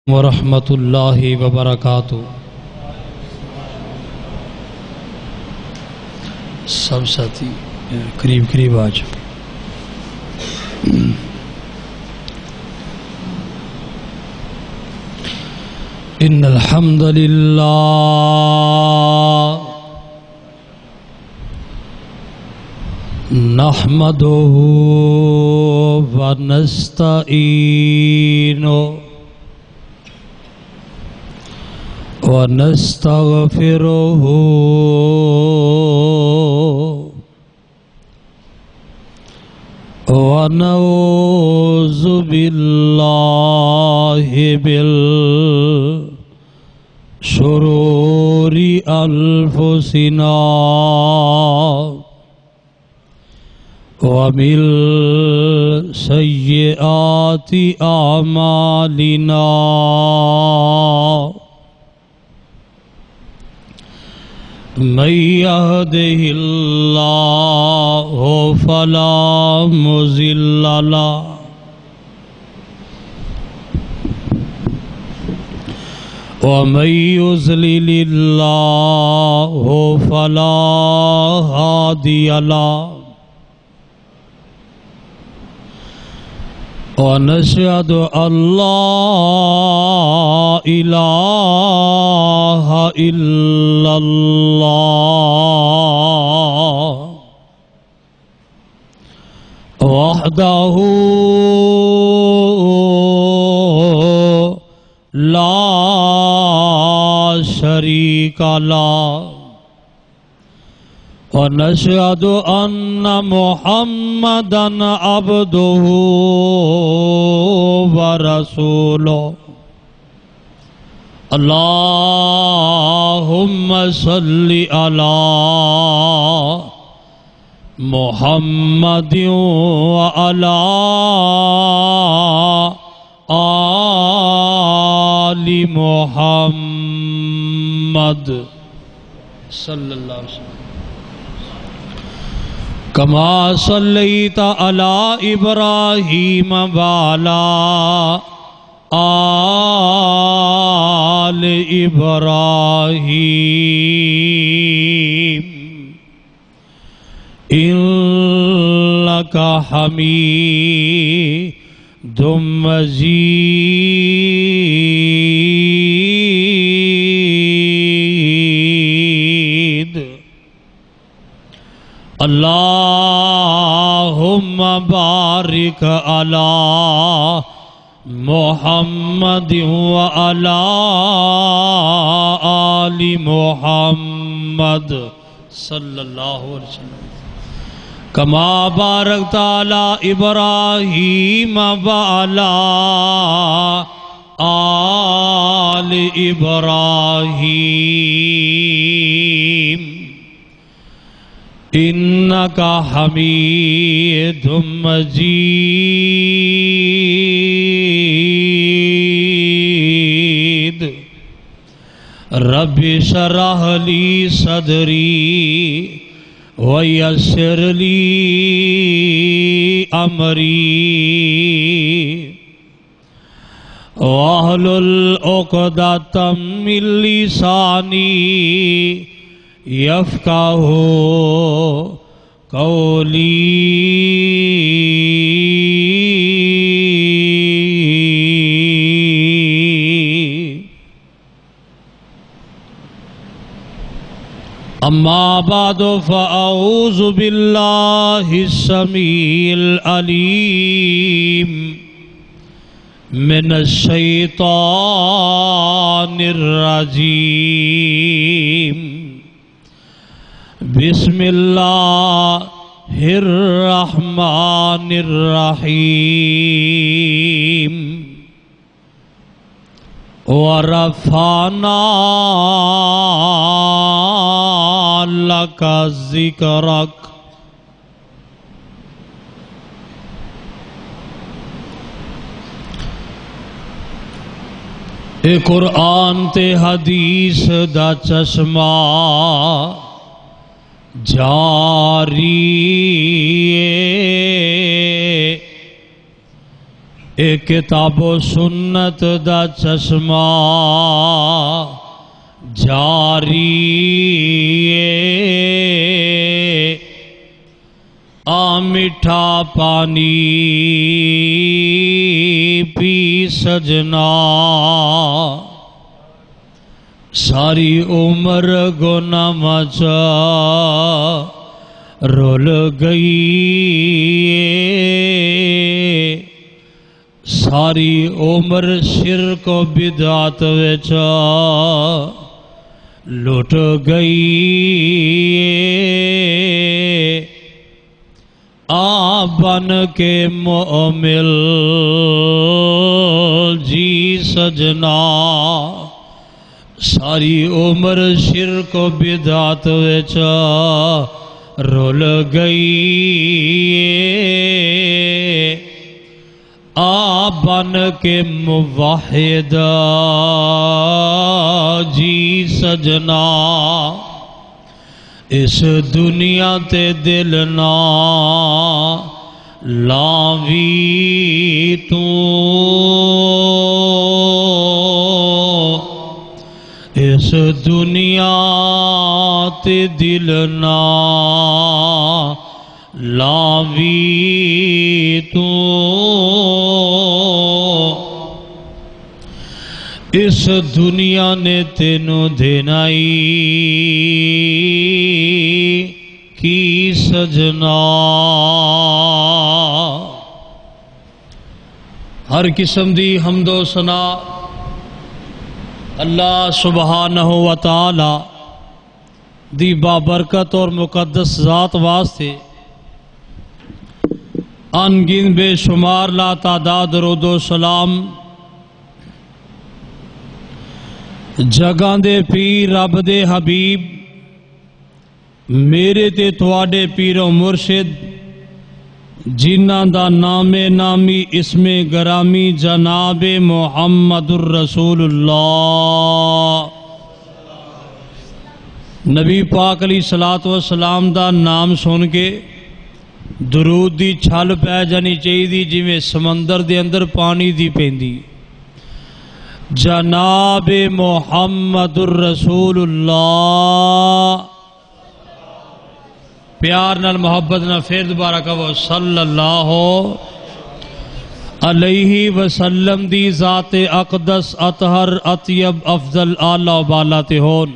ورحمۃ اللہ وبرکاتہ۔ سب ساتھی قریب آج ان الحمد للہ نحمده ونستعینہ ونستغفره ونعوذ باللہ من شرور انفسنا ومن سیئات اعمالنا من يهده الله فلا مضل له ومن يضلل الله فلا هادي له ونشهد أن لا إله إلا الله وحده لا شريك له ونشهد أن محمدًا عبده ورسوله اللهم صل على محمد وعلى آل محمد صلی اللہ علیہ وسلم کما صلیت علی ابراہیم وعلی آل ابراہیم انک حمید مجید اللہم بارک علی محمد وعلی آل محمد صلی اللہ علیہ وسلم کما بارکت علی ابراہیم وعلی آل ابراہیم انک حمید مجید رب اشرح لی صدری ویسر لی امری واحلل عقدۃ من لسانی یفقہوا قولی اما بعد فاعوذ باللہ السمیع العلیم من الشیطان الرجیم بسم اللہ الرحمن الرحیم ورفعنا لک ذکرک اے قرآن تے حدیث دا چشمہ جاری اے کتاب و سنت دا چشمہ جاری آ میٹھا پانی پی سجنا ساری عمر گناہ مچا رول گئی ساری عمر شرک و بدعت وچ لٹ گئی آ بن کے مومل جی سجنا ساری عمر شرک و بدعت وچ رول گئی آ بن کے موحد جی سجنا اس دنیا تے دل نہ لاوی تو اس دنیا تے دل نہ لاوی تو اس دنیا نے تینوں دینائی کی سجنا ہر قسم دی حمد و ثنا اللہ سبحانہ و تعالی دی بابرکت اور مقدس ذات واسطے ان گن بے شمار لا تعداد درود و سلام جگاں دے پیر رب دے حبیب میرے تے تواڈے پیر و مرشد جنہاں دا نام نامی اسم گرامی جناب محمد الرسول اللہ نبی پاک علیہ الصلوۃ والسلام دا نام سن کے درود دی چھل پہ جانی چاہیے جویں سمندر دے اندر پانی دی پیندی جناب محمد الرسول اللہ پیار نال محبت نال پھر دوبارہ کہو صلی اللہ علیہ وسلم دی ذات اقدس اطہر اطیب افضل اعلی و بالا تے ہون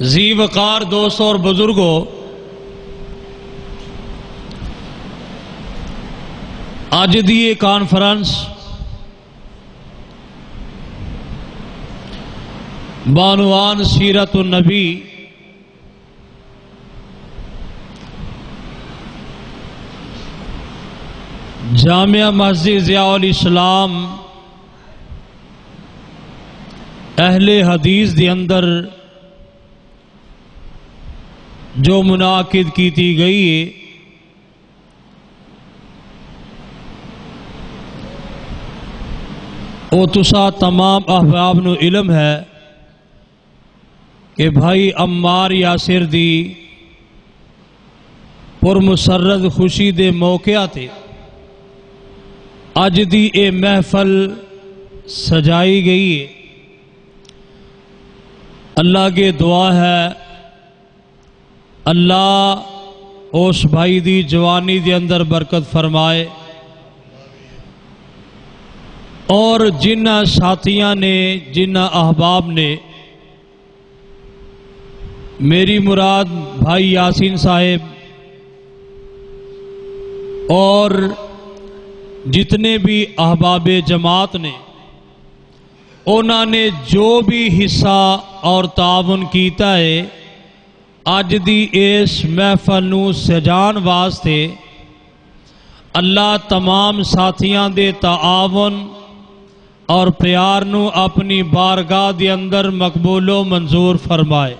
ذی وقار دوستوں اور بزرگوں آج دی یہ کانفرنس بعنوان سیرت النبی جامعہ مسجد ضیاء الاسلام اہل حدیث دی اندر جو منعقد کیتی گئی ہے او تسا تمام احباب نو علم ہے کہ بھائی عمار یاسر دی پرمسرت خوشی دے موقع تے اج دی اے محفل سجائی گئی ہے اللہ کے دعا ہے اللہ اس بھائی دی جوانی دے اندر برکت فرمائے اور جنہ ساتھیاں نے جنہ احباب نے میری مراد بھائی یاسین صاحب اور جتنے بھی احباب جماعت نے انہوں نے جو بھی حصہ اور تعاون کیتا ہے اج دی اس محفل نو سجان واسطے اللہ تمام ساتھیاں دے تعاون اور پیار نو اپنی بارگاہ دے اندر مقبول و منظور فرمائے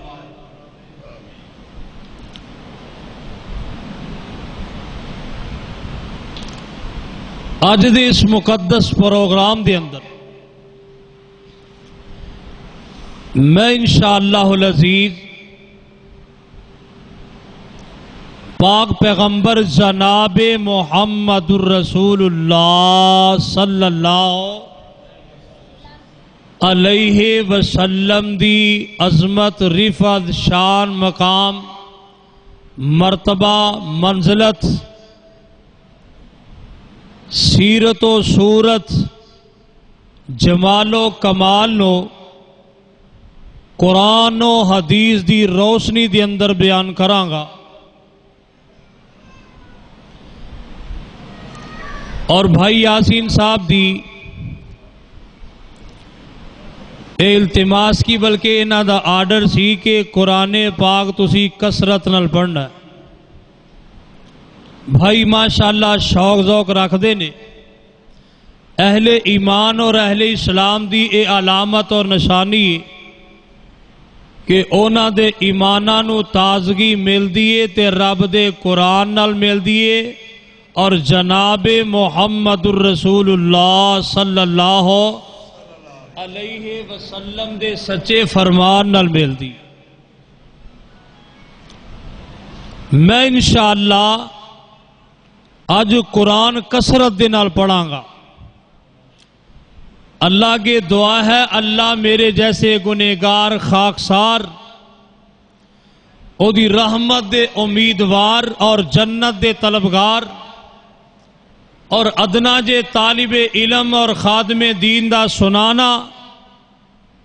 آج دے اس مقدس پروگرام دے اندر میں انشاءاللہ العزیز پاک پیغمبر جناب محمد الرسول اللہ صلی اللہ علیہ وسلم دی عظمت، رفعت، شان، مقام، مرتبہ، منزلت، سیرت و صورت، جمال و کمال نو قرآن و حدیث دی روشنی دی اندر بیان کرانگا۔ اور بھائی یاسین صاحب دی اے التماس کی بلکہ انہاں دا آرڈر سی کہ قرآن پاک تسی کثرت نال پڑھنا ہے۔ بھائی ماشاءاللہ شوق ذوق رکھ دے نے، اہل ایمان اور اہل اسلام دی اے علامت اور نشانی کہ اونا دے ایمانہ نو تازگی مل دیئے تے رب دے قرآن نال مل دیئے اور جناب محمد الرسول اللہ صلی اللہ علیہ وسلم دے سچے فرمان نال مل دی۔ میں انشاءاللہ آج قرآن کثرت دے نال پڑھاں گا۔ اللہ کے دعا ہے اللہ میرے جیسے گنہگار خاکسار او دی رحمت دے امیدوار اور جنت دے طلبگار اور ادنا جے طالب علم اور خادم دین دا سنانا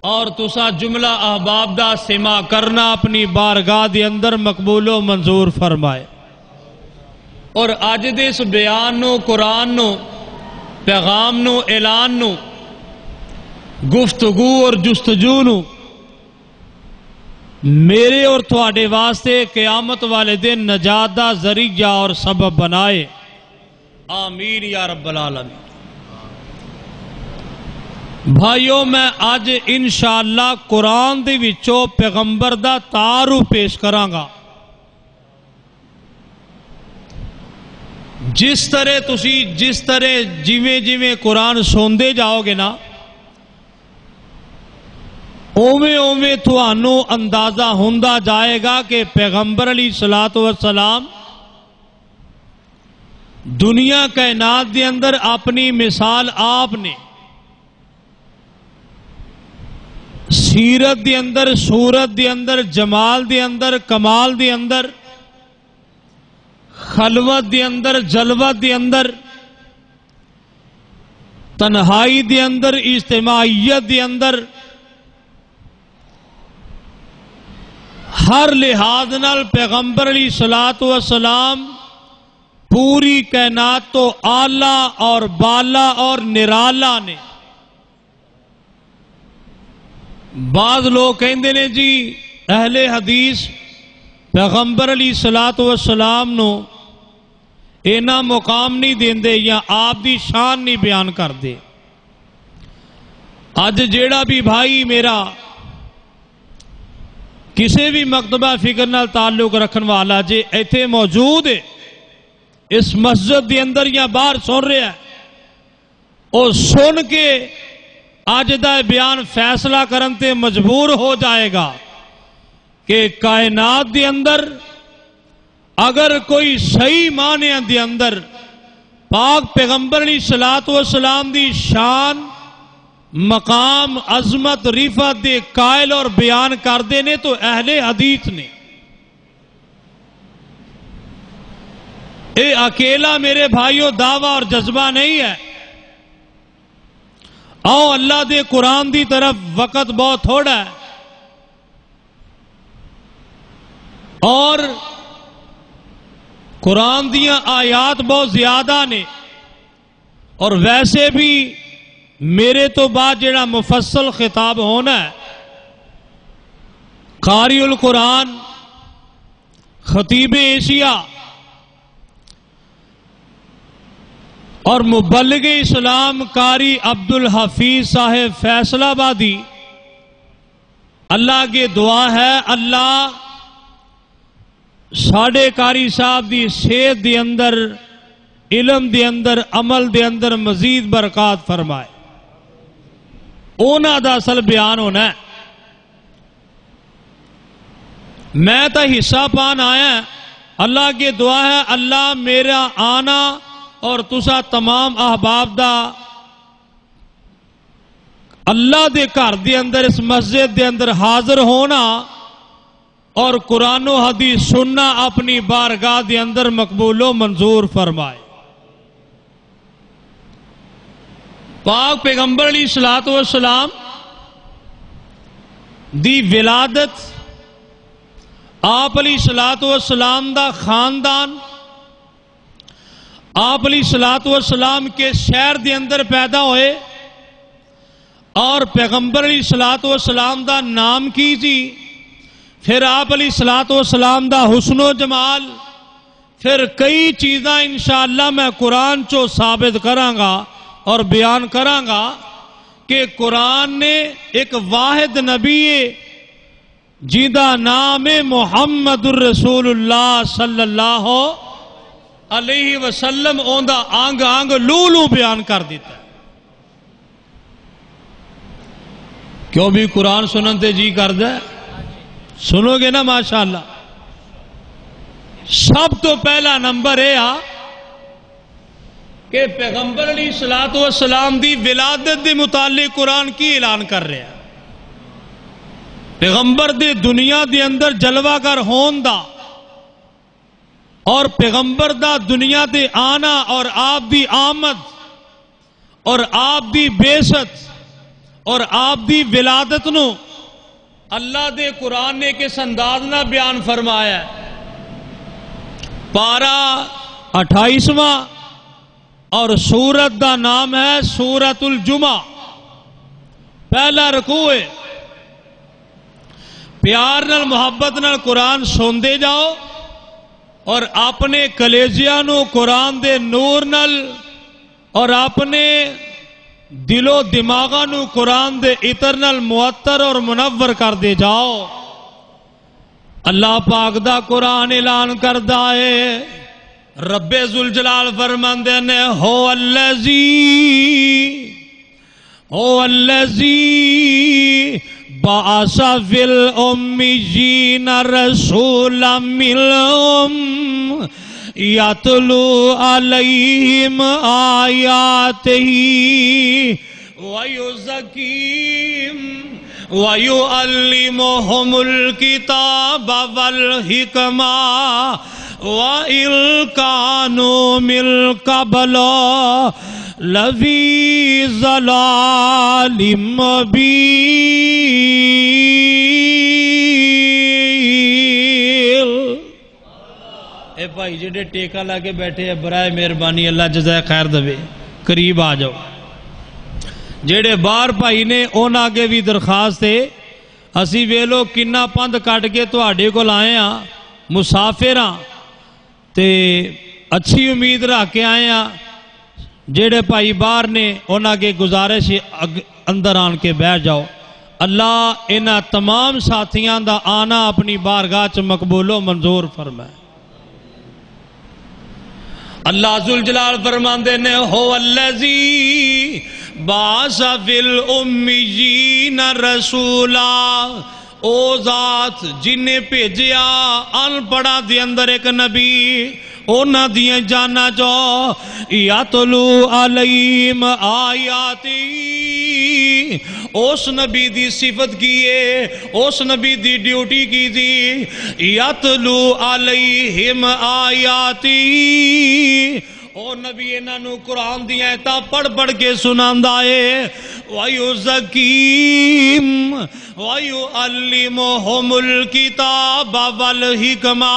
اور تسا جملہ احباب دا سما کرنا اپنی بارگاہ دے اندر مقبول و منظور فرمائے۔ اور آج دے اس بیان نو، قرآن نو، پیغام نو، اعلان نو، گفتگو اور جستجو نو میرے اور تھوڑے واسطے قیامت والے دن نجات دا ذریعہ اور سبب بنائے، آمین یا رب العالمین۔ بھائیو میں آج انشاءاللہ قرآن دے وچوں پیغمبر دا تعارف پیش کراں گا۔ جس طرح جویں قرآن سوندے جاؤ گے نا، اوویں تھانوں اندازہ ہوندا جائے گا کہ پیغمبر علیہ الصلوۃ والسلام دنیا کائنات دے اندر اپنی مثال آپ نے سیرت دے اندر، صورت دے اندر، جمال دے اندر، کمال دے اندر، خلوت دے اندر، جلوت دے اندر، تنہائی دے اندر، اجتماعیت دے اندر، ہر لحاظ نال پیغمبر علیہ الصلوۃ والسلام پوری کائنات تو آلہ اور بالا اور نرالا نے۔ بعض لوگ کہندے نے جی اہل حدیث پیغمبر علیہ الصلوۃ والسلام نو اینا مقام نہیں دیندے یا آپ دی شان نہیں بیان کر دے۔ اج جیڑا بھی بھائی میرا کسی بھی مکتبہ فکر نال تعلق رکھن والا جے ایتھے موجود ہے، اس مسجد دے اندر یا باہر سن رہا ہے، اور سن کے آج دا بیان فیصلہ کرن تے مجبور ہو جائے گا کہ کائنات دے اندر اگر کوئی صحیح معنی دے اندر پاک پیغمبر علیہ الصلوۃ والسلام دی شان، مقام، عظمت، رفعت دے قائل اور بیان کر دینے تو اہل حدیث نے۔ اے اکیلا میرے بھائیوں دعویٰ اور جذبہ نہیں ہے۔ آؤ اللہ دے قرآن دی طرف، وقت بہت تھوڑا ہے اور قرآن دیاں آیات بہت زیادہ نے، اور ویسے بھی میرے تو بعد جڑا مفصل خطاب ہونا ہے قاری القرآن، خطیب ایشیا اور مبلغ اسلام قاری عبدالحفیظ صاحب فیصل آبادی، اللہ کی دعا ہے اللہ ساڑھے قاری صاحب دی صحت دے اندر، علم دے اندر، عمل دے اندر مزید برکات فرمائے۔ اونا دا اصل بیان ہونا ہے، میں تا حصہ پان آیا اللہ کی دعا ہے اللہ میرا آنا اور تسا تمام احباب دا اللہ دے گھر دے اندر اس مسجد دے اندر حاضر ہونا اور قرآن و حدیث سننا اپنی بارگاہ دے اندر مقبول و منظور فرمائے۔ پاک پیغمبر علیہ الصلوۃ والسلام دی ولادت، آپ علیہ الصلوۃ والسلام دا خاندان، آپ علیہ الصلوۃ والسلام کے شہر دے اندر پیدا ہوئے، اور پیغمبر علیہ الصلوۃ والسلام دا نام کی جی، پھر آپ علیہ الصلوۃ والسلام دا حسن و جمال، پھر کئی چیزاں انشاءاللہ میں قرآن چو ثابت کراں گا اور بیان کراں گا کہ قرآن نے ایک واحد نبی جیدہ نام محمد الرسول اللہ صلی اللہ علیہ وسلم اوندا آنگ آنگ لولو بیان کر دیتا ہے۔ کیوں بھی قرآن سنن تے جی کر دے؟ سنو گے نا ماشاءاللہ۔ سب تو پہلا نمبر ہے کہ پیغمبر علیہ الصلوۃ والسلام دی ولادت دے متعلق قرآن کی اعلان کر رہے ہیں۔ پیغمبر دے دنیا دے اندر جلوہ گر ہون دا اور پیغمبر دا دنیا دے آنا اور آپ دی آمد اور آپ دی بیست اور آپ دی ولادت نو اللہ دے قرآن نے کس انداز نہ بیان فرمایا ہے۔ پارہ 28واں اور سورت دا نام ہے سورت الجمعہ۔ پہلا رکوع ہے، پیار نال محبت نال قرآن سندے جاؤ اور اپنے کلیجیاں نو قرآن دے نور نال اور اپنے دل و دماغاں نو قرآن دے عطر نال معطر اور منور کر دے جاؤ۔ اللہ پاک دا قرآن اعلان کردا ہے، رب ذوالجلال فرماندے نے هو الذی بعث فی الامیین رسولا منہم یتلو علیہم آیاتہ ویزکیہم وَيُعَلِّمُهُمُ الْكِتَابَ وَالْحِكْمَةَ وَإِن كَانُوا مِن قَبْلُ لَفِي ضَلَالٍ مُبِينٍ۔ اے بھائی جڑے ٹیکا لا کے بیٹھے ہیں برائے مہربانی اللہ جزائے خیر دے، قریب آ جاؤ۔ جڑے باہر بھائی نے ان آگے بھی درخواست ہے، اسی ویلو کنا پند کٹ کے تواڈے کول آئے ہاں، مسافر ہاں تے اچھی امید رکھ کے آئے ہاں۔ جڑے بھائی باہر نے ان آگے گزارش اندر آن کے بیٹھ جاؤ۔ اللہ انہاں تمام ساتھیاں دا آنا اپنی بارگاہ چ مقبول و منظور فرمائے۔ اللہ ذوالجلال فرماندے نے هو الذی بعث فی الامیین رسولا، او ذات جن نے بھیجیا ان پڑھا دے اندر ایک نبی، اونا دیاں جانا جو یاتلو علیہم آیاتی، اس نبی دی صفت کیے، اس نبی دی ڈیوٹی کی دی، یاتلو علیہم آیاتی، او نبی انہاں نو قرآن دی آیتاں پڑھ پڑھ کے سناندا ہے، وَيُزَكِّيهِمْ وَيُعَلِّمُهُمُ الْكِتَابَ وَالْحِكْمَةَ،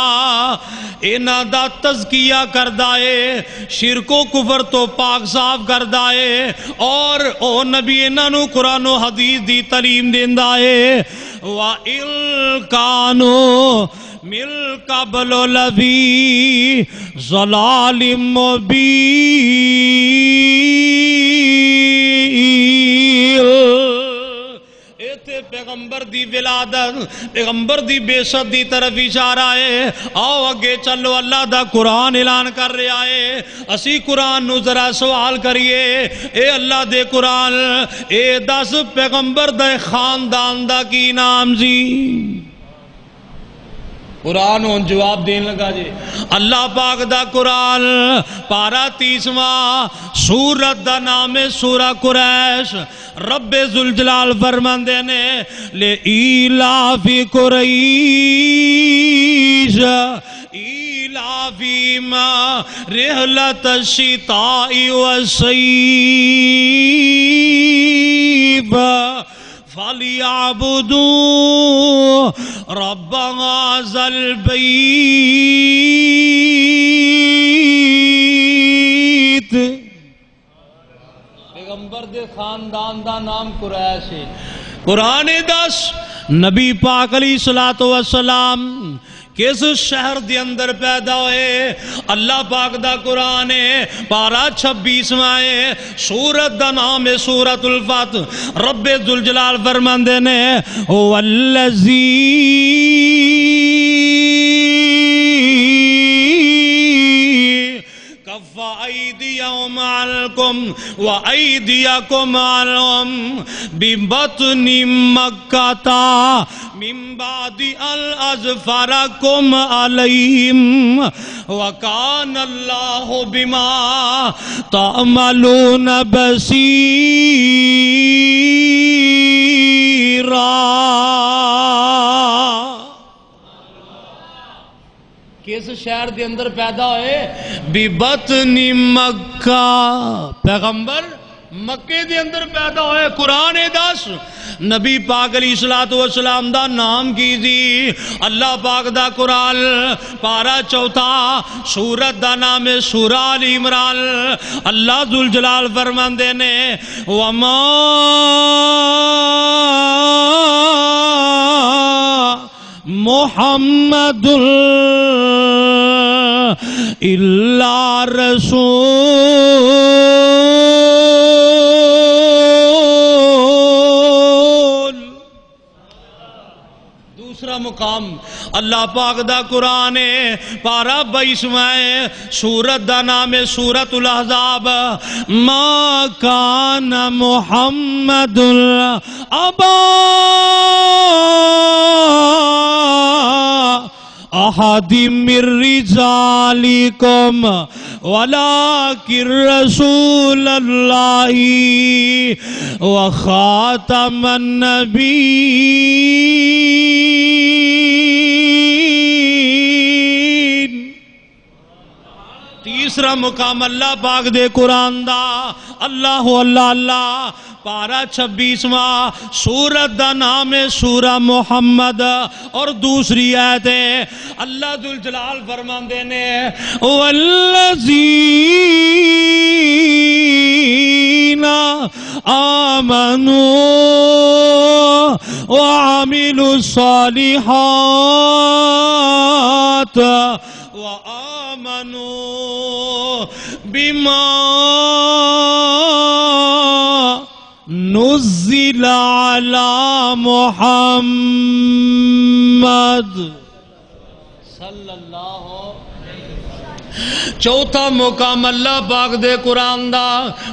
انہاں دا تزکیہ کردا ہے، شرک و کفر تو پاک صاف کردا ہے، اور او نبی انہاں نو قرآن و حدیث دی تعلیم دیندا ہے۔ وَإِن كَانُوا مِن قَبْلُ لَفِي ضَلَالٍ مُبِينٍ۔ ایتھے پیغمبر دی ولادت، پیغمبر دی بیست دی طرف اشارہ ہے۔ آؤ اگے چلو، اللہ دا قرآن اعلان کر رہا ہے۔ اسی قرآن نو ذرا سوال کریے، اے اللہ دے قرآن، اے دس پیغمبر دے خاندان دا کی نام سی؟ قرآن ہون جواب دین لگا جی اللہ پاک دا قرآن پارا 30واں سورت دا نام ہے سورہ قریش رب ذوالجلال فرماندے نے لے ایلاف قریش ایلافہم رحلۃ الشتاء والصیف فَلْيَعْبُدُوا رَبَّ هَذَا الْبَيْتِ پیغمبر دے خاندان دا نام قریش ہے قرآن دس نبی پاک علیہ السلام کس شہر دے اندر پیدا ہوئے اللہ پاک دا قرآن ہے پارا 26واں ہے سورت دا نام ہے سورت الفتح رب ذوالجلال فرماندے نے والذی کف ایدیہم عنکم وایدیکم عنہم ببطن مکہ من بعد اظفرکم علیہم وکان اللہ بما تعملون بصیرا کس شہر دے اندر پیدا ہوئے ببطن مکہ پیغمبر مکے دے اندر پیدا ہوئے قرآن دس نبی پاک علیہ السلام دا نام کی دی اللہ پاک دا قرآن پارا 4 سورت دا نام ہے سورہ آل عمران اللہ ذوالجلال فرماندے نے وما محمد الا رسول دوسرا مقام اللہ پاک دا قرآن ہے پارا 22واں سورت دا نام ہے سورت الاحزاب ما کان محمد ابا احد من رجالکم ولکن رسول اللہ وخاتم النبیین تیسرا مقام اللہ پاک دے قرآن دا اللہ اللہ اللہ پارا 26واں سورت دا نام ہے سورہ محمد اور دوسری آیت ہے اللہ ذوالجلال فرماندے نے والذین آمنوا وعملوا الصالحات وآمنوا بما نزل على محمد صلی اللہ چوتھا مقام اللہ پاک دے قرآن دا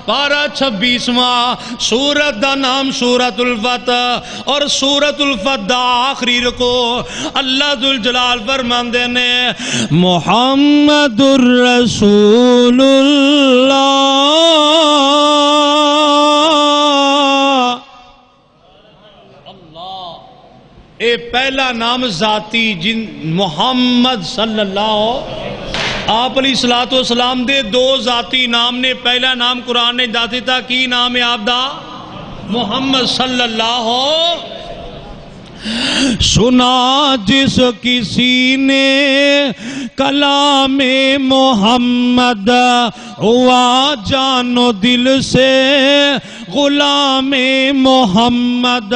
پارا 26واں سورت دا نام سورت الفتح اور سورت الفتح دا آخری رکو اللہ ذوالجلال فرماندے نے محمد الرسول اللہ اے پہلا نام ذاتی جن محمد صلی اللہ آپ علیہ السلام دے 2 ذاتی نام نے پہلا نام قرآن نے داتی تھا کی نام ہے آپ دا محمد صلی اللہ سنا جس کسی نے کلام محمد ہوا جانو دل سے غلام محمد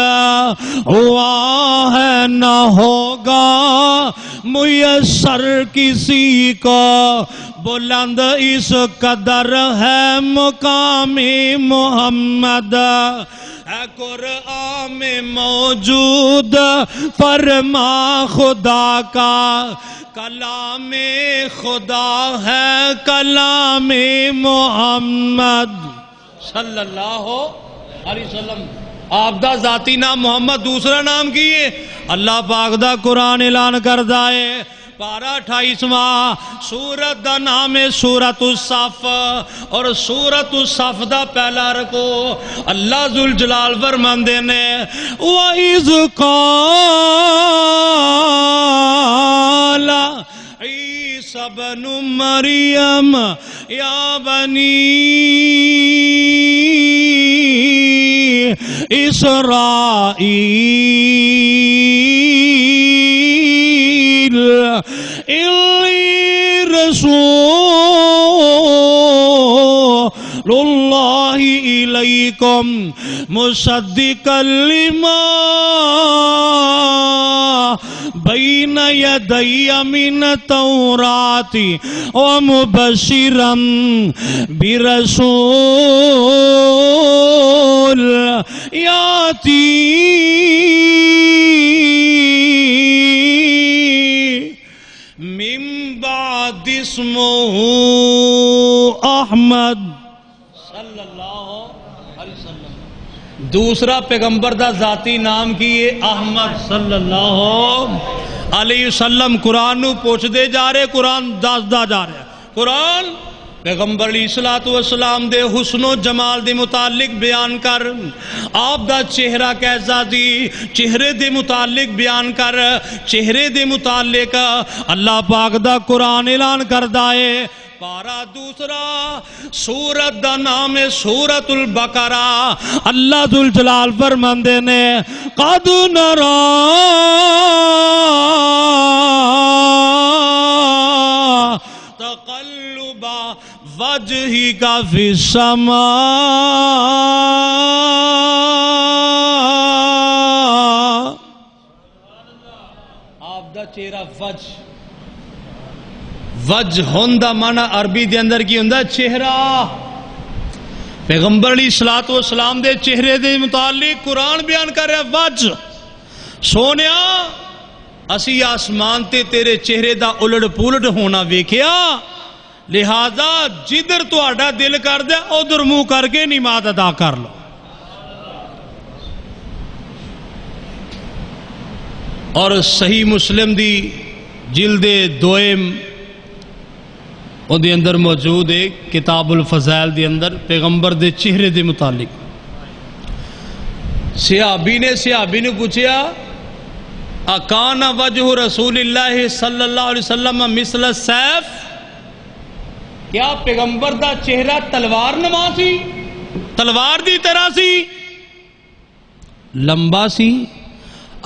ہوا ہے نہ ہوگا میسر کسی کو بلند اس قدر ہے مقام محمد ہے قرآن میں موجود فرما خدا کا کلام خدا ہے کلام محمد صلی اللہ علیہ وسلم آپ دا ذاتی نام محمد دوسرا نام کی ہے اللہ پاک دا قرآن اعلان کردا ہے پارہ 28واں سورت دا نام ہے سورت الصف اور سورت الصف دا پہلا رکوع اللہ ذوالجلال فرماندے نے وَإِذْ قَالَ عِيسَى ابْنُ مَرْيَمَ يَا بَنِي إِسْرَائِيلَ إِنِّي رَسُولُ اللَّهِ إِلَيْكُمْ مُصَدِّقًا لِمَا بَيْنَ يَدَيَّ مِنَ التَّوْرَاةِ وَمُبَشِّرًا بِرَسُولٍ يَأْتِي من بعد اسمه احمد صلی اللہ علیہ وسلم دوسرا پیغمبر دا ذاتی نام کی ہے احمد صلی اللہ علیہ وسلم قرآن نو پوچھ دے جا رہے قرآن دس دا جا رہے قرآن پیغمبر علیہ السلام دے حسن و جمال دے متعلق بیان کر آپ دا چہرہ کیسا دی چہرے دے متعلق بیان کر چہرے دے متعلق اللہ پاک دا قرآن اعلان کردہ ہے پارہ دوسرا سورت دا نام ہے سورت البقرہ اللہ ذوالجلال فرماندے نے قد نرا تقلب وجهك في السماء آپ دا چہرہ وجہ ہوندہ مانا عربی دے اندر کی ہوندہ چہرہ پیغمبر علیہ السلام دے چہرے دے متعلق قرآن بیان کر رہا وجہ سونیا اسی آسمان تے تیرے چہرے دا الڑ پولڑ ہونا ویکھیا لہذا جدر تو آڈا دل کر دے ادھر منہ کر کے نماز ادا کر لو اور صحیح مسلم دی جلد دوئم وہ دے اندر موجود ہے کتاب الفضائل دے اندر پیغمبر دے چہرے دے متعلق صحابی نے پوچھیا اکان وجہ رسول اللہ صلی اللہ علیہ وسلم مثل السیف کیا پیغمبر دا چہرہ تلوار نما سی تلوار دی طرح سی لمبا سی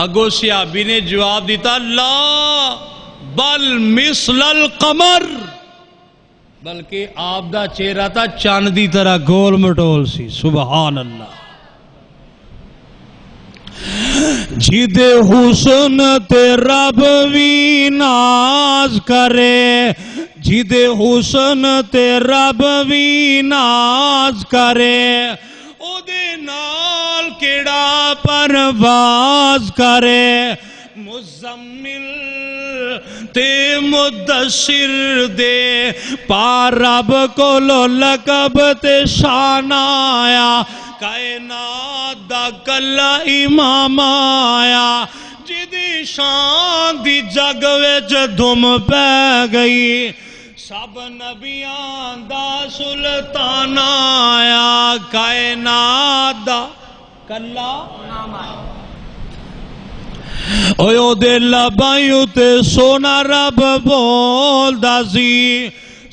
اگو صحابی نے جواب دیتا لا بل مثل القمر بلکہ آپ دا چہرہ تھا چاند دی طرح گول مٹول سی سبحان اللہ جد حسن تے رب وی ناز کرے جد حسن تے رب وی ناز کرے او دے نال کیڑا پرواز کرے مزمل تے مدثر دے پار رب کو لقب تے شان آیا کائنات دا کلا امام آیا جدی شان دی جگ وچ دھم پہ گئی سب نبیان دا سلطان آیا کائنات دا کلا امام آیا اوہ دے لبائیو تے سونا رب بول دا زی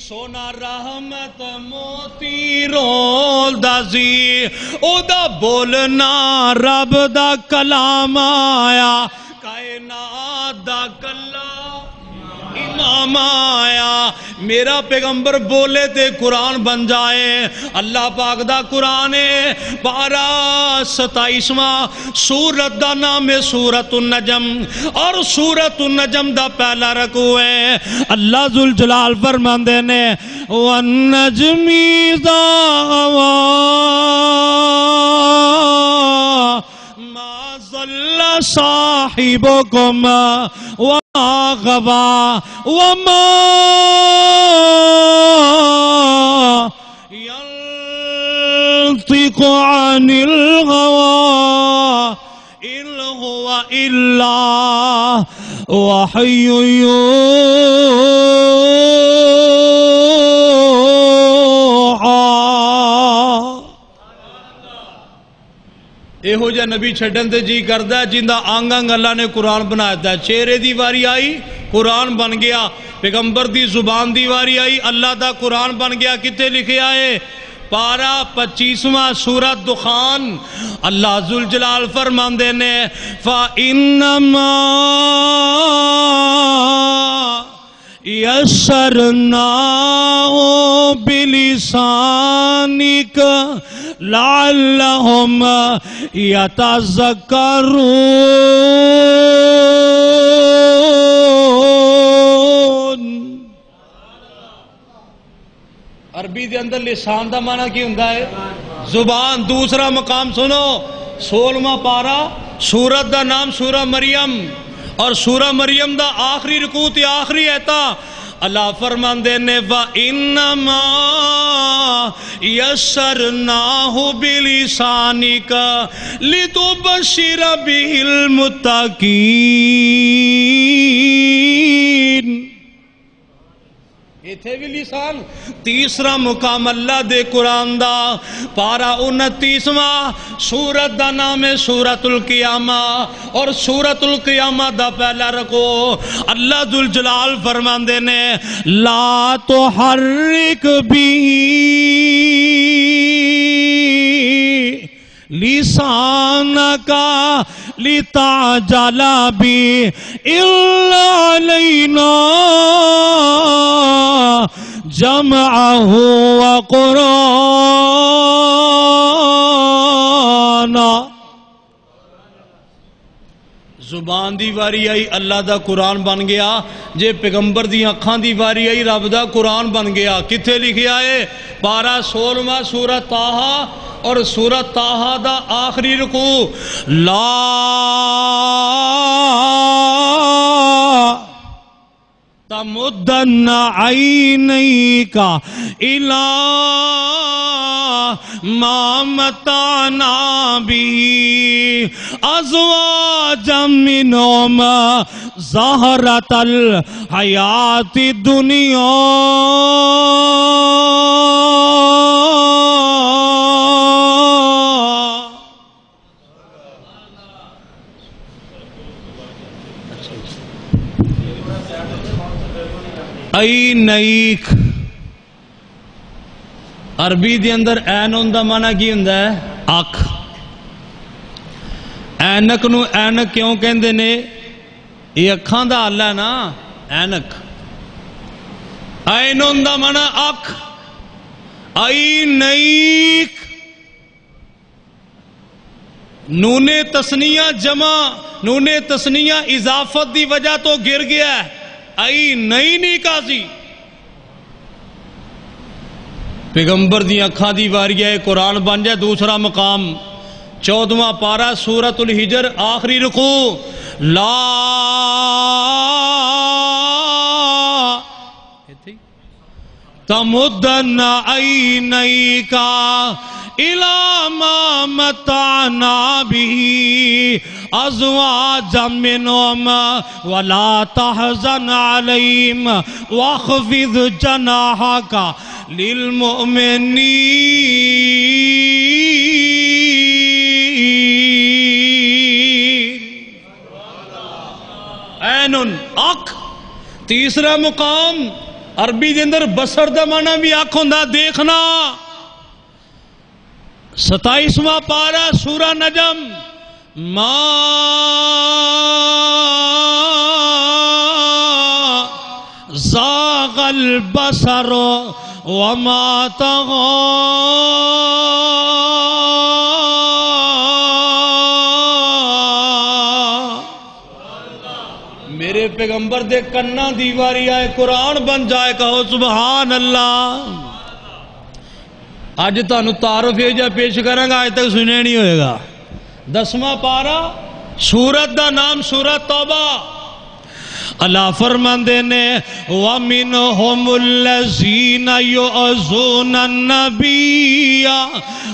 سونا رحمت موتی رول دا زی او دا بولنا رب دا کلام آیا کائنات دا کلا امام آیا میرا پیغمبر بولے تے قرآن بن جائے اللہ پاک دا قرآن ہے پارہ 27واں سورت دا نام ہے سورت النجم اور سورت النجم دا پہلا رکوع ہے اللہ ذوالجلال فرماندے نے وَالنَّجْمِ إِذَا هَوَىٰ مَا ضَلَّ صَاحِبُكُمْ وَمَا غَوَىٰ وَمَا يَنطِقُ عَنِ الْهَوَىٰ إِنْ هُوَ إلا وحي یہو جا نبی چھڈن تے جی کردا ہے جندا آنگ آنگ اللہ نے قرآن بنایا ہے. چہرے دی واری آئی قرآن بن گیا, پیغمبر دی زبان دی واری آئی اللہ دا قرآن بن گیا. کتے لکھے آئے پارا 25واں سورۃ دخان. اللہ ذوالجلال فرماندے نے فَإِنَّمَا يَسَّرْنَاهُ بِلِسَانِكَ لَعَلَّهُمْ يَتَذَكَّرُونَ. عربی دے اندر لسان دا معنی کی ہوندا ہے زبان. دوسرا مقام سنو 16واں پارا سورت دا نام سورہ مریم اور سورہ مریم دا آخری رکوع تے آخری ایتا اللہ فرماندے نے وَإِنَّمَا يَسَّرْنَاهُ بِلِسَانِكَ لِتُبَشِّرَ بِهِ الْمُتَّقِينَ. یہ تھے بھی لسان. تیسرا مقام اللہ دے قرآن دا پارا 29واں سورت دا نام ہے سورۃ القیامہ اور سورۃ القیامہ دا پہلا رکوع اللہ ذوالجلال فرماندے نے لا تحرک به لسانک لتعجل به الا علینا جمعہ وقرآن. زبان دی واری آئی اللہ دا قرآن بن گیا. جے پیغمبر دی اکھاں دی واری آئی رب دا قرآن بن گیا. کتھے لکھے آئے پارا 16واں سورۃ طٰہٰ اور سورۃ طٰہٰ دا آخری رکوع لا تمدن عینیک الی ما متعنا به ازواجا منہم زہرۃ الحیاۃ الدنیا. عینیک عربی دے اندر این ہوندا معنی کی ہوندا ہے اکھ. اینک نو اینک کیوں کہندے نے یہ اکھاں دا حل ہے نا اینک. این ہوندا معنی اکھ. عینیک نون تسنیہ جمع نون تسنیہ اضافت دی وجہ تو گر گیا ہے. نہیں کازی پیغمبر دی اکھاں دی واری ہے قرآن بن جائے. دوسرا مقام 14واں پارا سورۃ الحجر آخری رکوع لا تمدن عینیک الی ما متعنا به ازواجا منہم ولا تحزن علیہم واخفض جناحک للمؤمنین. عین اکھ. تیسرا مقام عربی دے اندر بصر دا معنی بھی اکھ ہوندا دیکھنا. 27واں پارا سورہ نجم ما زاغ البصر وما طغى. میرے پیغمبر دے کناں دیواری آئے قرآن بن جائے کہو سبحان اللہ. آج تانوں تعارف یہ جا پیش کریں گا آج تک سنے نہیں ہوئے گا. 10واں پارا سورت دا نام سورۃ توبہ. اللہ فرماندے نے وَمِنْهُمُ الَّذِينَ يُؤْذُونَ النَّبِيَّ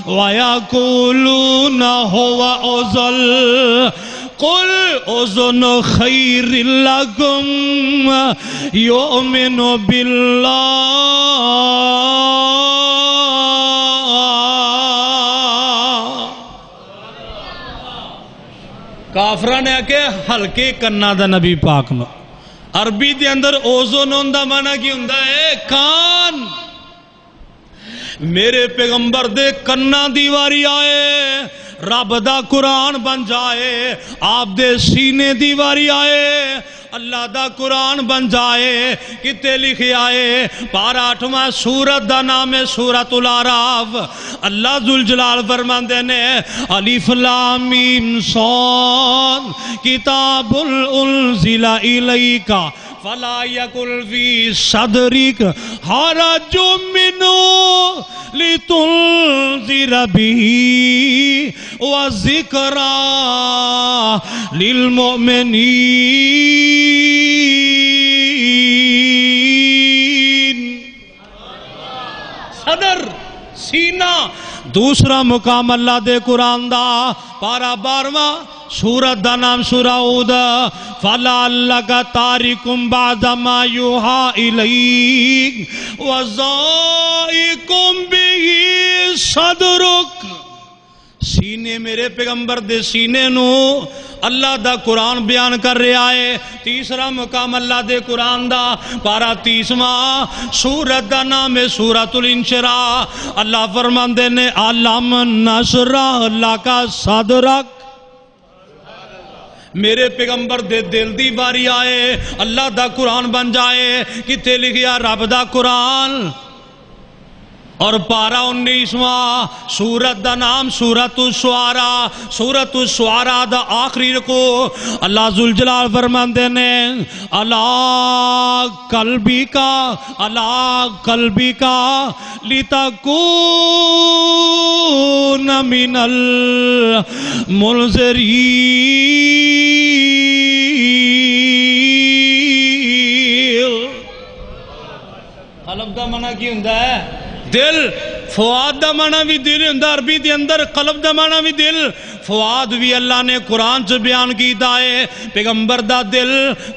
وَيَقُولُونَ هُوَ أُذُنٌ قل اذن خیر لکم یؤمن باللہ. کافرہ نے آکے ہلکے کننا دا نبی پاک نو. عربی دے اندر اوزن ہوندا مانا کی ہوندا ہے کان. میرے پیغمبر دے کننا دیواری آئے رب دا قرآن بن جائے. آپ دے سینے دیواری آئے اللہ دا قرآن بن جائے. کتے لکھے آئے پارا 8واں سورت دا نام ہے سورت الاعراف. اللہ ذوالجلال فرماندے نے الف لام میم صاد کتاب انزل الیک فلا یکن فی صدرک حرج منہ لتنذر بہ وذکری للمؤمنین. صدر سینہ. دوسرا مقام اللہ دے قرآن دا پارا 12واں سورت دا نام سورہ ہود. فَلَعَلَّكَ تَارِكٌ بَعْدَ مَا يُوحَىٰ إِلَيْكَ وَضَائِقٌ بِهِ صَدْرُكَ. سینے میرے پیغمبر دے سینے نو اللہ دا قرآن بیان کر رہا ہے. تیسرا مقام اللہ دے قرآن دا پارا 30واں سورت دا نام ہے سورۃ الانشراح. اللہ فرماندے نے علم نشرح لک صدرک. میرے پیغمبر دے دل دی باری آئے اللہ دا قرآن بن جائے. کتے لکھیا رب دا قرآن. اور پارا 19واں سورت دا نام سورۃ الشعراء. سورۃ الشعراء دا آخری رکو اللہ ذوالجلال فرماندے نے علی قلبک لتکون من المنذرین. قلب دا منع کی ہوندا ہے دل. فواد دا معنی بھی دل ہوندا عربی دے اندر. قلب دا معنی بھی دل. فواد بھی اللہ نے قرآن سے بیان کیتا ہے. پیغمبر دا دل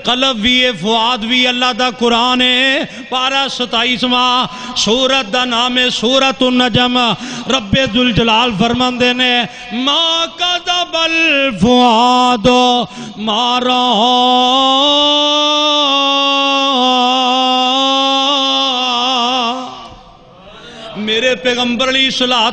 قلب بھی ہے فواد بھی اللہ دا قرآن ہے. پارا 27واں سورت دا نام ہے سورۃ النجم. رب ذوالجلال فرماندے نے ما کذب الفؤاد ما رأى. میرے پیغمبر علیہ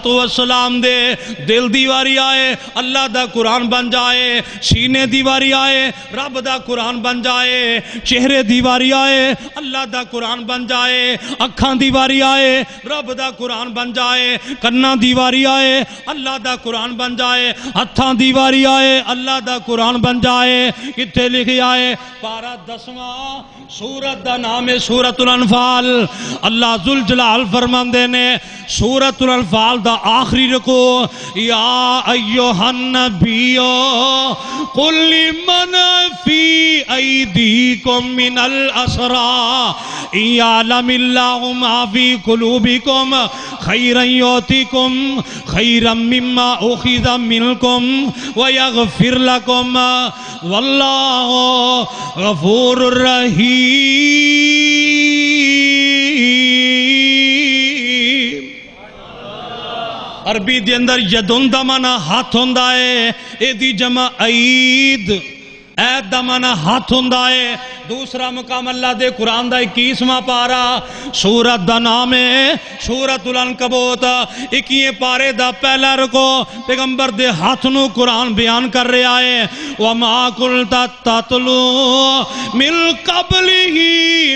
السلام دے دل دیواری آئے اللہ دا قرآن بن جائے. سینے دیواری آئے رب دا قرآن بن جائے. چہرے دیواری آئے اللہ دا قرآن بن جائے. اکھاں دیواری آئے رب دا قرآن بن جائے. کناں دیواری آئے اللہ دا قرآن بن جائے. ہتھاں دیواری آئے اللہ دا قرآن بن جائے. کتے لکھی آئے پارا 10واں سورت دا نام ہے سورۃ الانفال. اللہ ذوالجلال فرماندے نے سورۃ الانفال دا آخری رکو یا ایہا النبی قل لمن فی ایدیکم من الاسرى ان یعلم اللہ ما فی قلوبکم خیرا یؤتکم خیرا مما اخذ منکم ویغفر لکم واللہ غفور رحیم. عربی دے اندر یدن دا معنی ہاتھ ہوندا ہے. اے دی جمع عید. عید دا معنی ہاتھ ہوندا ہے. دوسرا مقام اللہ دے قرآن دا 21واں پارا سورت دا نام ہے سورۃ العنکبوت. 21 پارے دا پہلا رکو پیغمبر دے ہاتھ نو قرآن بیان کر رہا ہے. وَمَا كُنْتَ تَتْلُو مِنْ قَبْلِهِ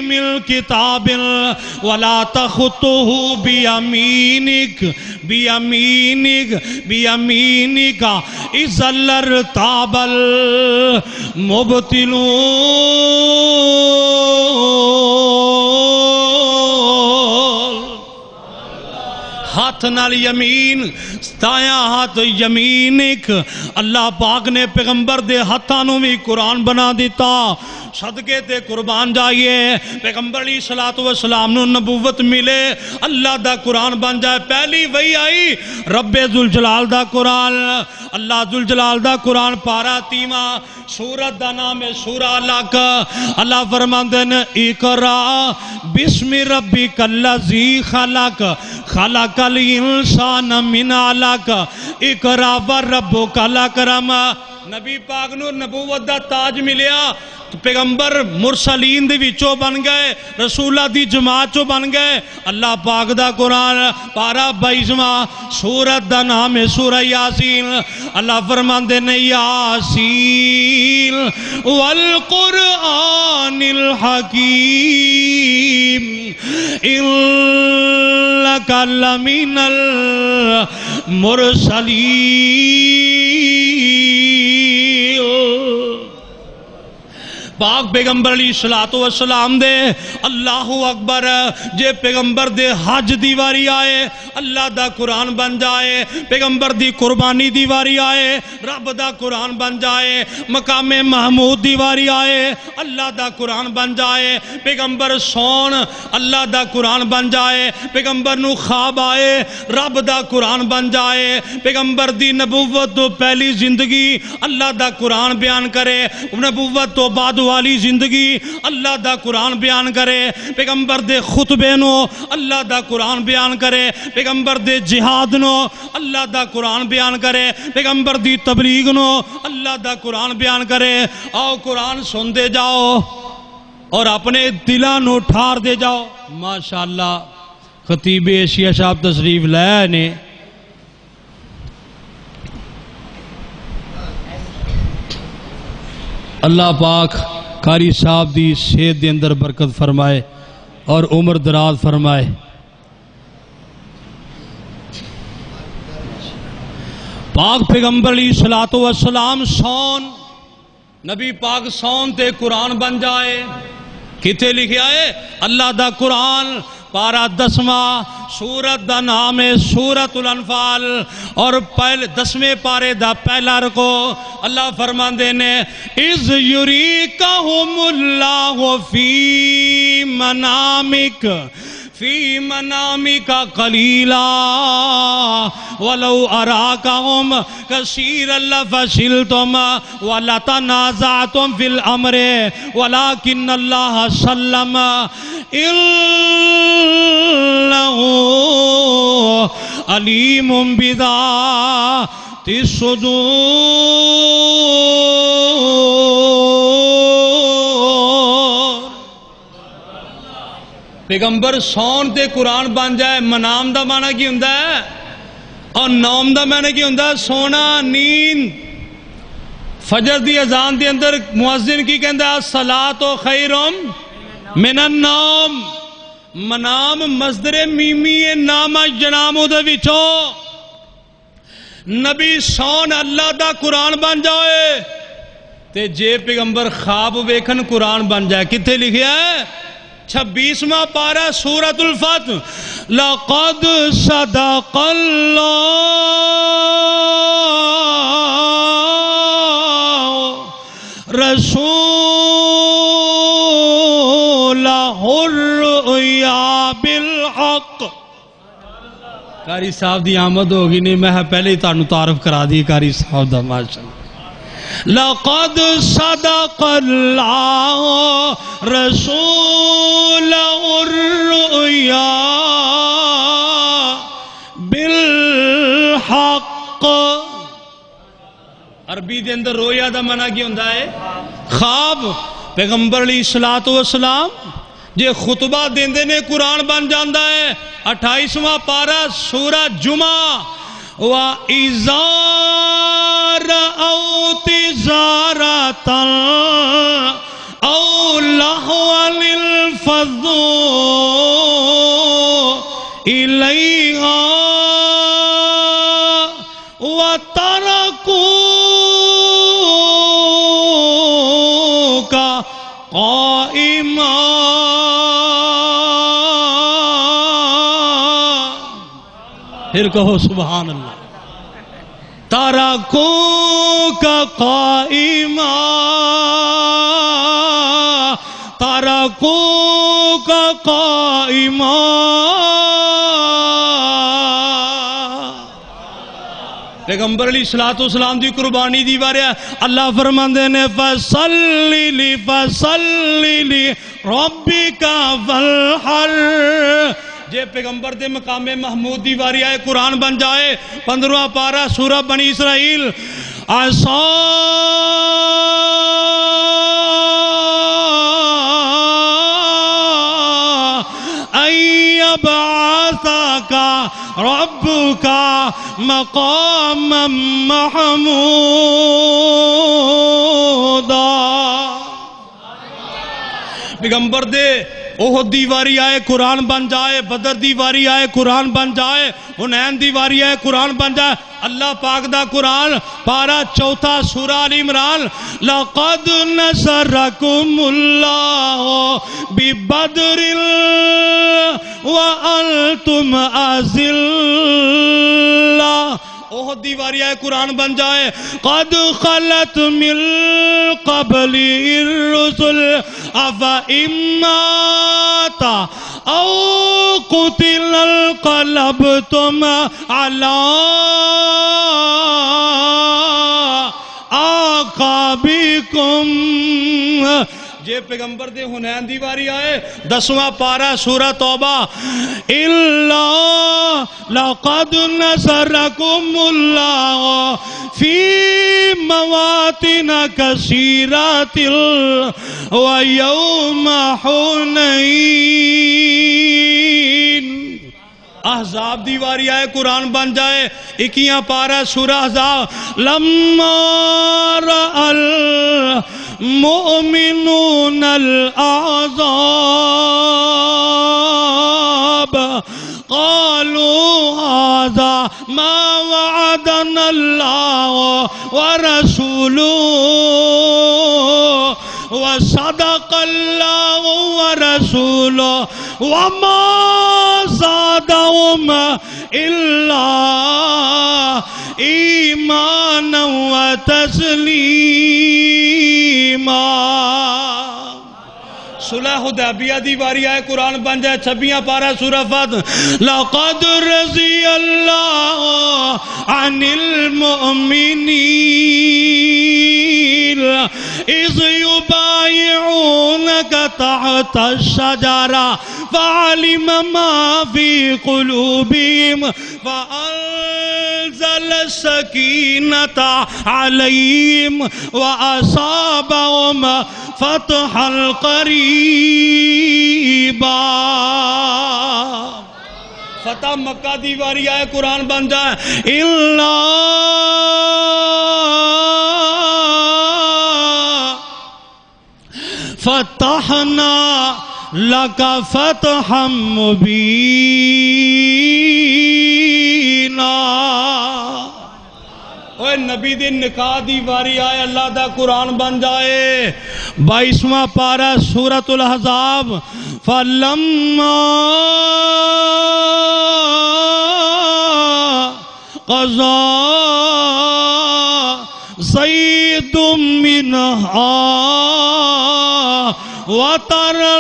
مِنْ كِتَابٍ وَلَا تَخُطُّهُ بِيَمِينِكَ إِذًا لَارْتَابَ الْمُبْطِلُونَ. ہاتھ نال یمین دایاں ہاتھ یمینک. اللہ پاک نے پیغمبر دے ہاتھاں نو بھی قرآن بنا دیتا. صدقے تے قربان جائیے پیغمبر علیہ السلام نو نبوت ملے اللہ دا قرآن بن جائے پہلی وہی آئی رب ذوالجلال دا قرآن اللہ ذوالجلال دا قرآن پارا تیمہ سورت دا نام ہے سورہ علق اللہ فرماندے نے اقرا بسم ربک الذی خلق خلق الانسان من علق اقرا وربک الاکرم نبی پاک نو نبوت دا تاج ملیا پیغمبر مرسلین دی وچوں بن گئے رسولہ دی جماعت چوں بن گئے اللہ پاک دا قرآن پارا 22واں سورت دا نام ہے سورہ یاسین اللہ فرماندے نے یاسین والقرآن الحکیم انک لمن المرسلین پاک پیغمبر علیہ السلام دے اللہ اکبر جے پیغمبر دے حج دیواری آئے اللہ دا قرآن بن جائے پیغمبر دی قربانی دیواری آئے رب دا قرآن بن جائے مقام محمود دیواری آئے اللہ دا قرآن بن جائے پیغمبر سون اللہ دا قرآن بن جائے پیغمبر نو خواب آئے رب دا قرآن بن جائے پیغمبر دی نبوت تو پہلی زندگی اللہ دا قرآن بیان کرے نبوت تو بعد والی زندگی اللہ دا قرآن بیان کرے پیغمبر دے خطبے نو اللہ دا قرآن بیان کرے پیغمبر دے جہاد نو اللہ دا قرآن بیان کرے پیغمبر دی تبلیغ نو اللہ دا قرآن بیان کرے آؤ قرآن سن دے جاؤ اور اپنے دلہ نو ٹھار دے جاؤ ماشاءاللہ خطیب ایشیا صاحب تشریف لائے نے اللہ پاک قاری صاحب دی صحت دے اندر برکت فرمائے اور عمر دراز فرمائے پاک پیغمبر علیہ السلام سون نبی پاک سون تے قرآن بن جائے کتے لکھیا ہے اللہ دا قرآن پارا 10واں سورت دا نام ہے سورت الانفال اور 10ویں پارے دا پہلا رکو اللہ فرماندے نے اِذْ یُرِیکَہُمُ اللَّهُ فِی منامک فی منامک قلیلا ولو اراکہم کثیرا لفشلتم ولتنازعتم فی الامر ولکن اللہ سلم انہو علیم بذات الصدور پیغمبر سون تے قرآن بن جائے منام دا معنی کی ہوندہ ہے اور نوم دا معنی کی ہوندہ ہے سونا نیند فجر دی اذان دی اندر مؤذن کی کہندہ ہے الصلاۃ خیر من النوم منام مصدر میمی نام جنامو دے وچو نبی سون اللہ دا قرآن بن جائے تے جے پیغمبر خواب ویکھن قرآن بن جائے کتے لکھیا ہے 26واں پارہ سورۃ الفتح لَقَدْ صَدَقَ اللَّهُ رَسُولَهُ الرُّؤْيَا بِالْحَقِّ قاری صاحب دی آمد ہوگی نہیں میں پہلے ہی تانوں تعارف کرا دی قاری صاحب دا ماشاءاللہ لَقَدْ صَدَقَ اللَّهُ رَسُولَهُ الرُّؤْيَا بِالْحَقِّ عربی دے اندر رویا دا منع کی ہوندہ ہے خواب پیغمبر علیہ السلام جے خطبہ دیندے نے قرآن بن جاندہ ہے 28واں پارہ سورہ جمعہ وَإِذَا رَأَوْا تِجَارَةً أَوْ لَهْوًا انفَضُّوا إِلَيْهَا وَتَرَكُوكَ قَائِمًا پھر کہو سبحان اللہ تَرَكُوكَ قَائِمًا قائما. پیغمبر علیہ السلام دی قربانی دی بارے اللہ فرماندے نے فصلی لی ربک والحر. جے پیغمبر دے مقام محمود دی واری آئے قرآن بن جائے 15واں پارہ سورہ بنی اسرائیل عَسَىٰ أَن يَبْعَثَكَ رَبُّكَ مَقَامًا مَحْمُودًا. پیغمبر دے احد دی واری آئے قرآن بن جائے, بدر دی واری آئے قرآن بن جائے, حنین دی واری آئے قرآن بن جائے. اللہ پاک دا قرآن پارہ 4 سورہ آل عمران لَقَدْ نَصَرَكُمُ اللَّهُ بِبَدْرٍ وَأَنْتُمْ أَذِلَّةٌ. احد دی واری آئے قرآن بن جائے قَدْ خَلَتْ مِن قَبْلِهِ الرُّسُلُ أَفَإِن مَّاتَ أَوْ قُتِلَ انقلبتم عَلَىٰ أَعْقَابِكُمْ. جے پیغمبر دے حنین دی واری آئے 10واں پارہ سورہ توبہ إِلَّا لَقَدْ نَصَرَكُمُ اللَّهُ فِي مَوَاطِنَ كَثِيرَةٍ وَيَوْمَ حُنَيْنٍ. احزاب دی واری آئے قرآن بن جائے 21واں پارہ سورہ احزاب لَمَّا رَأَى الْمُؤْمِنُونَ الْأَحْزَابَ قَالُوا هَذَا مَا وَعَدَنَا اللَّهُ وَرَسُولُهُ وَصَدَقَ اللَّهُ وَرَسُولُهُ وَمَا زَادَهُمْ إِلَّا إِيمَانًا وَتَسْلِيمًا. صلح حدیبیہ دی واری آئے قرآن بن جائے 26واں پارہ سورہ فتح لَقَدْ رَضِيَ اللَّهُ عَنِ الْمُؤْمِنِينَ إِذْ يُبَايِعُونَكَ تَحْتَ الشَّجَرَةِ فَعَلِمَ مَا فِي قُلُوبِهِمْ فَأَنزَلَ السَّكِينَةَ عَلَيْهِمْ وَأَصَابَهُمْ فَتْحًا قَرِيبًا. فتح مکہ دی واری آئے قرآن بن جائے إِلَّا فَتَحْنَا لَكَ فَتْحًا مُبِينًا. اوہ نبی دی نکاح دی واری آئے اللہ دا قرآن بن جائے 22واں پارہ سورۃ الاحزاب فَلَمَّا قَضَى زَيْدٌ مِّنْهَا وَطَرًا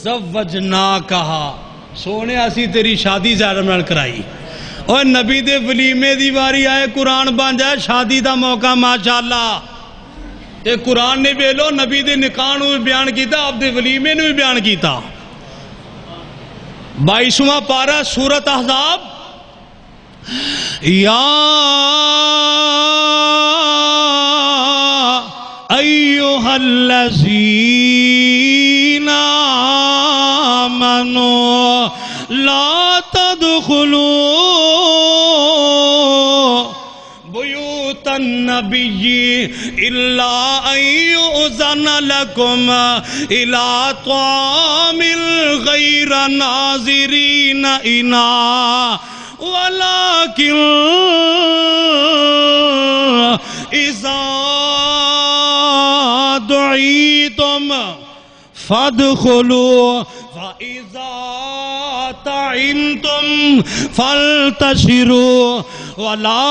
زوجناکہا سونے اسی تیری شادی زہرم نال کرائی. اور نبی دے ولیمے دی واری آئے قرآن بن جائے شادی دا موقع ماشاءاللہ تے قرآن نے بیلو نبی دے نکاح نو بیان کیتا آپ دے ولیمے نو بیان کیتا. 22واں پارہ سورۃ احزاب یا ایہا الذین آمنوا لا تدخلوا بیوت النبی الا ان یؤذن لکم الى طعام غیر ناظرین اناء ولكن اذا دعیتم فادخلوا فاذا طعنتم فانتشروا ولا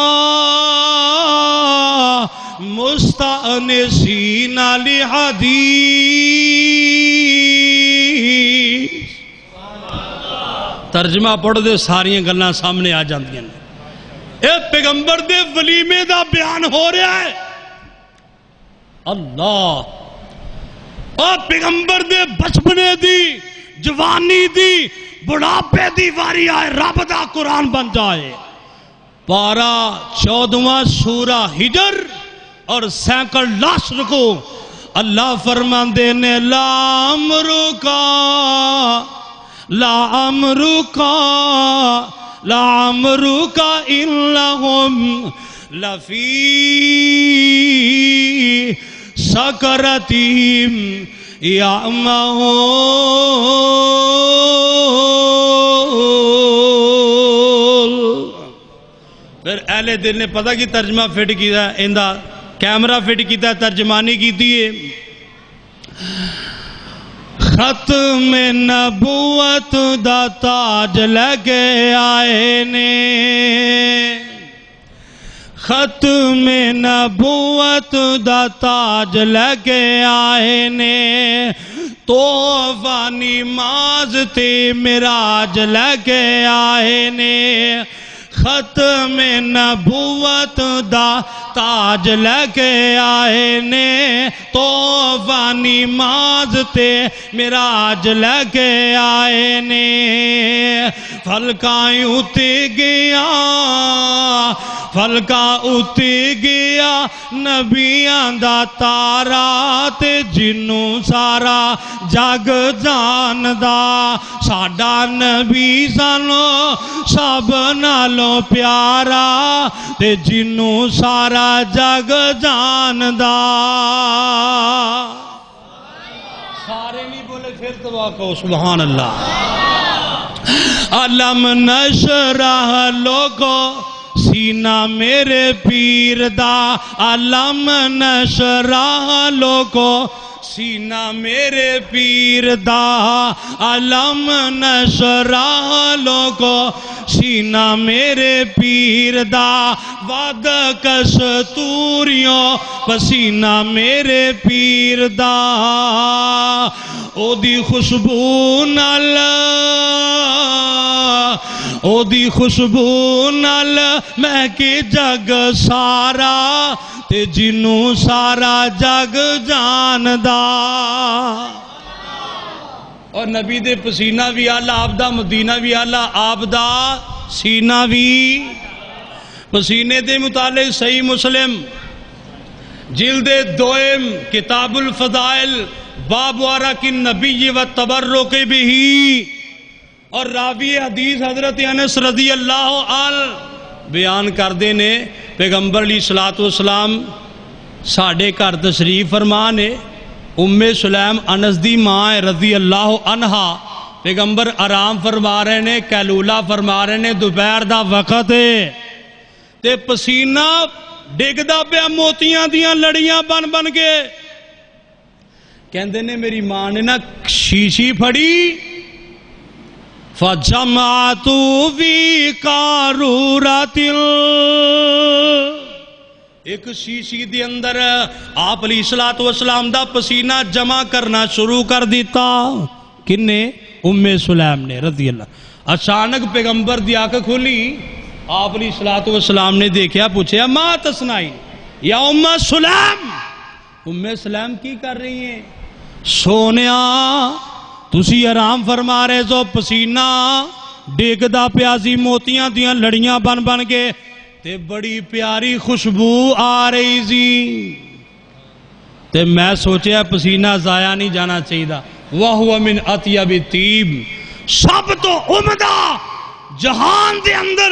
مستأنسین لحدیث. ترجمہ پڑھ دے ساریاں گلاں سامنے آ جاندیاں نے. اے پیغمبر دے ولیمے دا بیان ہو رہا ہے. اللہ اور پیغمبر دے بچپنے دی جوانی دی بڑھاپے دی واری آئے رب دا قرآن بن جائے. پارا 14واں سورہ ہجر اور سینکڑ لاش رکو. اللہ فرماندے نے لا امرکا لا امرکا لا امرکا انہم لفی سکرتہم یعمہون. پھر اہل دل نے پتہ کی ترجمہ فٹ کیتا ہے اندہ کیمرہ فٹ کیتا ہے ترجمانی کیتی ہے. ختم نبوت دا تاج لگے آئے نے ختم نبوت دا تاج لگے آئے نے توفہ نماز تے معراج لگے آئے نے ختم نبوت دا تاج لگے آئے نے توفہ نماز تے معراج لگے آئے نے فلکاں اُتے گیا فلکاں اُتے گیا نبیاں دا تارا تے جنوں سارا جگ جاندا ساڈا نبی سانو سب نالوں پیارا تے جنوں سارا جگ جاندا. سارے نہیں بولے پھر تو واقعو سبحان اللہ. علم نشرح لوگو سینہ میرے پیر دا علم نشرح لوگو سینہ میرے پیر دا علم نشرح لوگو سینہ میرے پیر دا وعد کستوریوں پسینہ میرے پیر دا او دی خوشبو نال او دی خوشبو نال مہکے جگ سارا تے جنوں سارا جگ جاندا. اور نبی دے پسینہ بھی آلہ آپ دا مدینہ بھی آلہ آپ دا سینہ بھی. پسینے دے متعلق صحیح مسلم جلد دوئم کتاب الفضائل باب وارک النبی و تبرک بہی اور راوی حدیث حضرت انس رضی اللہ عنہ بیان کردے نے پیغمبر علیہ السلام ساڑھے کر تشریف فرمانے ام سلیم انس دی ماں رضی اللہ عنہ پیغمبر آرام فرما رہے نے کیلولہ فرما رہے نے دوپہر دا وقت ہے تے پسینہ ڈگ دا پہ موتیاں دیاں لڑیاں بن بن کے کہندے نے میری ماں نے نا شیشی پھڑی فَجَمَعَتُ فِي قَارُورَةٍ ایک شیشی دے اندر آپ علیہ السلام دا پسینہ جمع کرنا شروع کر دیتا. کنے؟ ام سلیم نے رضی اللہ. اچانک پیغمبر دی آنکھ کھولی آپ علیہ السلام نے دیکھا پوچھا ما تصنعین یا ام سلیم ام سلیم کی کر رہی ہیں؟ سونیا تسی آرام فرما رہے سو پسینہ ڈگ دا پیازی موتیاں دیاں لڑیاں بن بن کے تے بڑی پیاری خوشبو آ رہی سی تے میں سوچیا پسینہ ضائع نہیں جانا چاہیے وَهُوَ مِنْ أَطْيَبِ الطِّيبِ سب تو عمدہ جہان دے اندر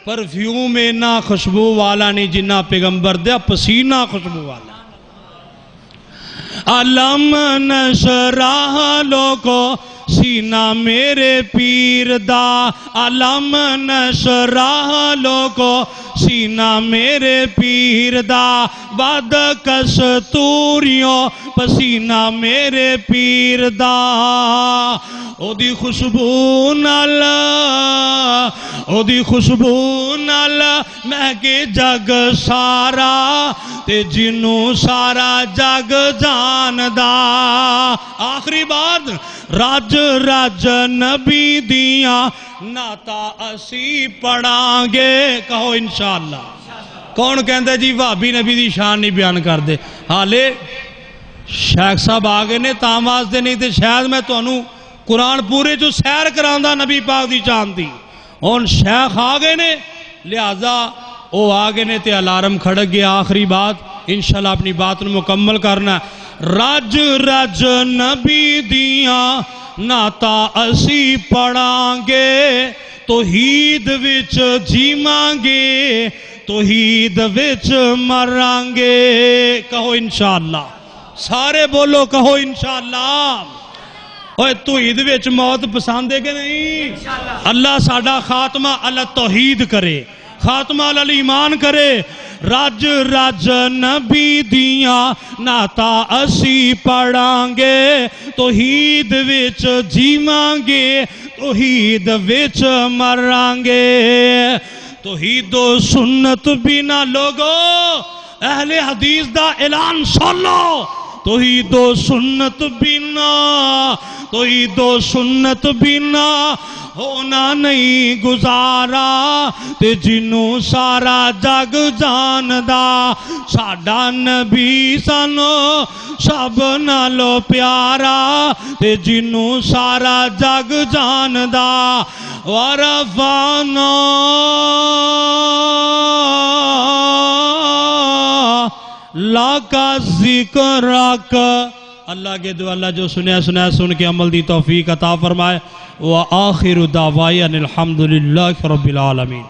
پرفیوم اینا خوشبو والا نہیں جنہ پیغمبر دے پسینہ خوشبو والا. علم نشرح لوگو سینہ میرے پیر دا علم نشرح لوگو سینہ میرے پیر دا بد کستوریوں پسینہ میرے پیر دا دی خوشبو نال مہکے جگ سارا تے جنوں سارا جگ جاندا. آخری بات رج رج نبی دیاں نعتاں اسی پڑھاں گے. کہو انشاءاللہ. کون کہندا جی بھابی نبی دی شان نہیں بیان کر دے؟ حالے شیخ صاحب آگے نے تاں واسطے نہیں تے شاید میں تانوں قرآن پورے جو سیر کراندا نبی پاک دی چاند دی. ان شیخ آگے نے لہذا او آگے نے تے الارم کھڑک گیا. آخری بات انشاءاللہ اپنی بات نو مکمل کرنا ہے. رج رج نبی دیاں نعتاں اسی پڑھاں گے توحید وچ جیواں گے توحید وچ مراں گے. کہو انشاءاللہ. سارے بولو کہو انشاءاللہ. اوہ توحید وچ موت پسند ہے کہ نہیں؟ اللہ ساڈا خاتمہ اللہ توحید کرے خاتمہ اللہ ایمان کرے. رج رج نبی دیاں نعتاں اسی پڑھاں گے توحید وچ جیواں گے توحید وچ مراں گے. توحید و سنت بنا لوگو اہل حدیث دا اعلان سن لو. توحید و سنت بنا ہونا نہیں گزارا تے جنوں سارا جگ جاندا. ساڈا نبی سانو سب نالو پیارا تے جنوں سارا جگ جاندا. ورفعنا لاکا ذکرک. اللہ کے دعا اللہ جو سنیا سن کے عمل دی توفیق عطا فرمائے. وآخر دعوائن الحمدللہ رب العالمین.